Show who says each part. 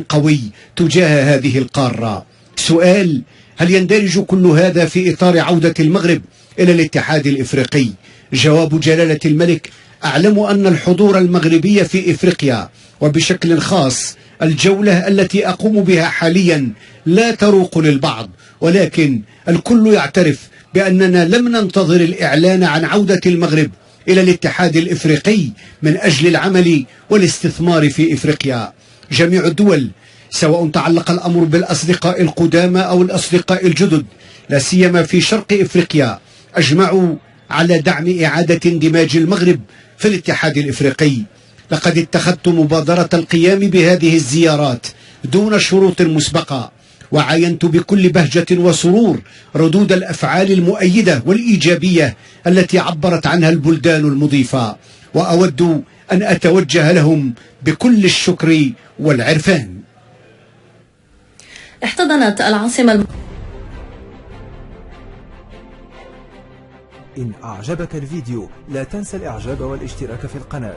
Speaker 1: قوي تجاه هذه القارة. سؤال: هل يندرج كل هذا في إطار عودة المغرب إلى الاتحاد الإفريقي؟ جواب جلالة الملك: أعلم أن الحضور المغربي في إفريقيا وبشكل خاص الجولة التي أقوم بها حاليا لا تروق للبعض، ولكن الكل يعترف بأننا لم ننتظر الإعلان عن عودة المغرب إلى الاتحاد الإفريقي من أجل العمل والاستثمار في إفريقيا. جميع الدول، سواء تعلق الأمر بالأصدقاء القدامى أو الأصدقاء الجدد، لا سيما في شرق إفريقيا، أجمعوا على دعم إعادة اندماج المغرب في الاتحاد الإفريقي. لقد اتخذت مبادرة القيام بهذه الزيارات دون شروط مسبقة، وعاينت بكل بهجة وسرور ردود الأفعال المؤيدة والإيجابية التي عبرت عنها البلدان المضيفة، وأود أن أتوجه لهم بكل الشكر والعرفان.
Speaker 2: احتضنت العاصمة
Speaker 3: إن أعجبك الفيديو لا تنسى الإعجاب والاشتراك في القناة.